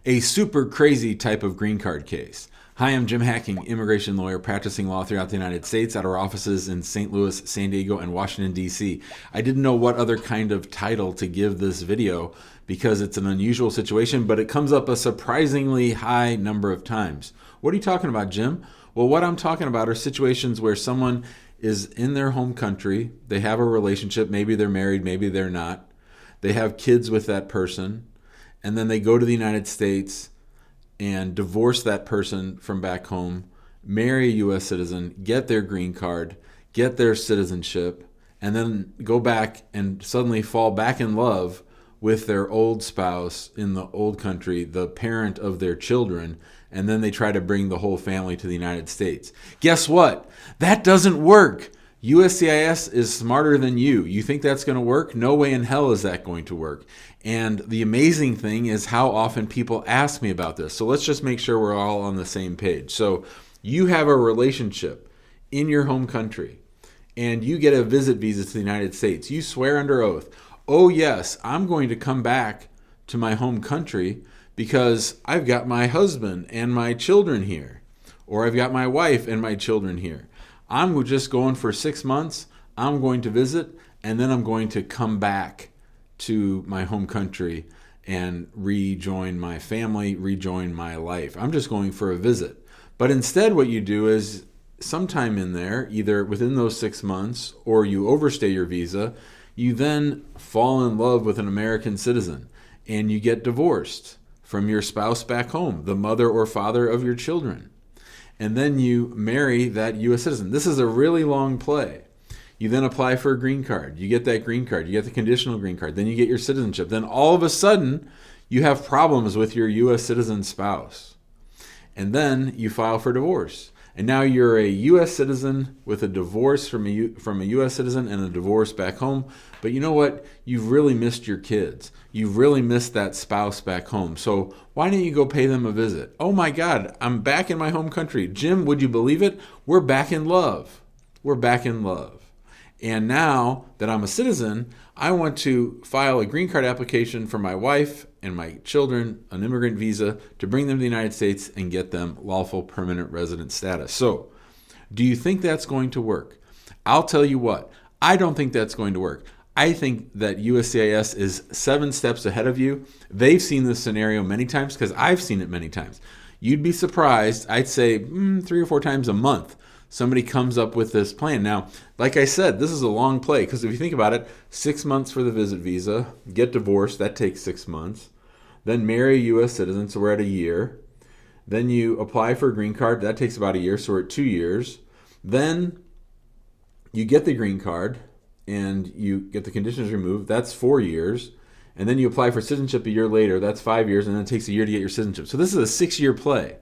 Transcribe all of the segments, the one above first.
A super crazy type of green card case. Hi, I'm Jim Hacking, immigration lawyer practicing law throughout the United States at our offices in St. Louis, San Diego, and Washington, D.C. I didn't know what other kind of title to give this video because it's an unusual situation, but it comes up a surprisingly high number of times. What are you talking about, Jim? Well, what I'm talking about are situations where someone is in their home country, they have a relationship, maybe they're married, maybe they're not, they have kids with that person, and then they go to the United States and divorce that person from back home, marry a U.S. citizen, get their green card, get their citizenship, and then go back and suddenly fall back in love with their old spouse in the old country, the parent of their children, and then they try to bring the whole family to the United States. Guess what? That doesn't work. USCIS is smarter than you. You think that's going to work? No way in hell is that going to work. And the amazing thing is how often people ask me about this. So let's just make sure we're all on the same page. So you have a relationship in your home country and you get a visit visa to the United States. You swear under oath, oh yes, I'm going to come back to my home country because I've got my husband and my children here, or I've got my wife and my children here. I'm just going for 6 months. I'm going to visit, and then I'm going to come back to my home country and rejoin my family, rejoin my life. I'm just going for a visit. But instead, what you do is sometime in there, either within those 6 months or you overstay your visa, you then fall in love with an American citizen and you get divorced from your spouse back home, the mother or father of your children. And then you marry that U.S. citizen. This is a really long play. You then apply for a green card. You get that green card. You get the conditional green card. Then you get your citizenship. Then all of a sudden, you have problems with your U.S. citizen spouse. And then you file for divorce. And now you're a U.S. citizen with a divorce from a U.S. citizen and a divorce back home. But you know what? You've really missed your kids. You've really missed that spouse back home. So why don't you go pay them a visit? Oh my God, I'm back in my home country. Jim, would you believe it? We're back in love. We're back in love. And now that I'm a citizen, I want to file a green card application for my wife and my children, an immigrant visa, to bring them to the United States and get them lawful permanent resident status. So, do you think that's going to work? I'll tell you what, I don't think that's going to work. I think that USCIS is 7 steps ahead of you. They've seen this scenario many times because I've seen it many times. You'd be surprised, I'd say 3 or 4 times a month, somebody comes up with this plan. Now, like I said, this is a long play because if you think about it, 6 months for the visit visa, get divorced, that takes 6 months. Then marry a U.S. citizen, so we're at a year. Then you apply for a green card, that takes about a year, so we're at 2 years. Then you get the green card and you get the conditions removed, that's 4 years. And then you apply for citizenship a year later, that's 5 years, and then it takes a year to get your citizenship. So this is a 6-year play.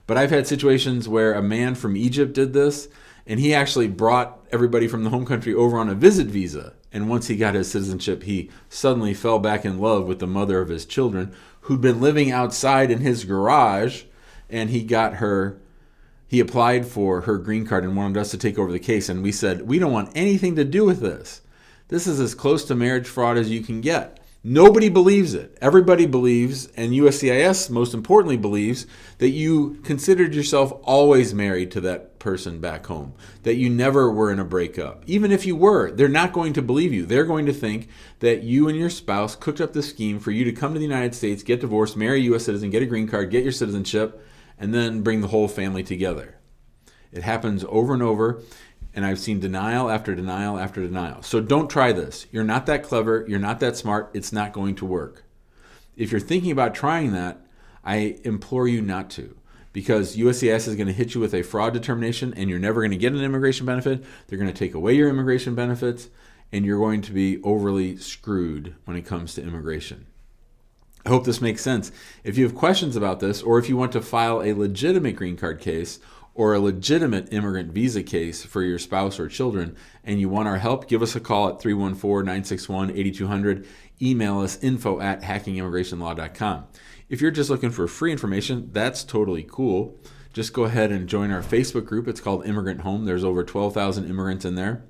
But I've had situations where a man from Egypt did this, and he actually brought everybody from the home country over on a visit visa. And once he got his citizenship, he suddenly fell back in love with the mother of his children, who'd been living outside in his garage, and he applied for her green card and wanted us to take over the case. And we said, we don't want anything to do with this. This is as close to marriage fraud as you can get. Nobody believes it. Everybody believes, and USCIS most importantly believes, that you considered yourself always married to that person back home, that you never were in a breakup. Even if you were, they're not going to believe you. They're going to think that you and your spouse cooked up this scheme for you to come to the United States, get divorced, marry a U.S. citizen, get a green card, get your citizenship, and then bring the whole family together. It happens over and over. And I've seen denial after denial after denial. So don't try this. You're not that clever. You're not that smart. It's not going to work. If you're thinking about trying that, I implore you not to, because USCIS is going to hit you with a fraud determination and you're never going to get an immigration benefit. They're going to take away your immigration benefits and you're going to be overly screwed when it comes to immigration. I hope this makes sense. If you have questions about this, or if you want to file a legitimate green card case or a legitimate immigrant visa case for your spouse or children, and you want our help, give us a call at 314-961-8200. Email us info@hackingimmigrationlaw.com. If you're just looking for free information, that's totally cool. Just go ahead and join our Facebook group. It's called Immigrant Home. There's over 12,000 immigrants in there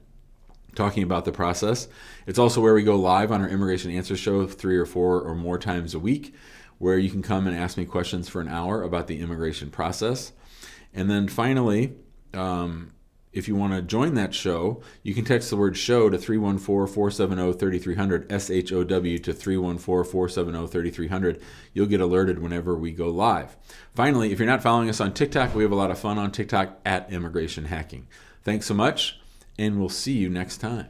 talking about the process. It's also where we go live on our Immigration Answer Show 3 or 4 or more times a week. where you can come and ask me questions for an hour about the immigration process. And then finally, if you want to join that show, you can text the word show to 314-470-3300, SHOW to 314-470-3300. You'll get alerted whenever we go live. Finally, if you're not following us on TikTok, we have a lot of fun on TikTok at Immigration Hacking. Thanks so much, and we'll see you next time.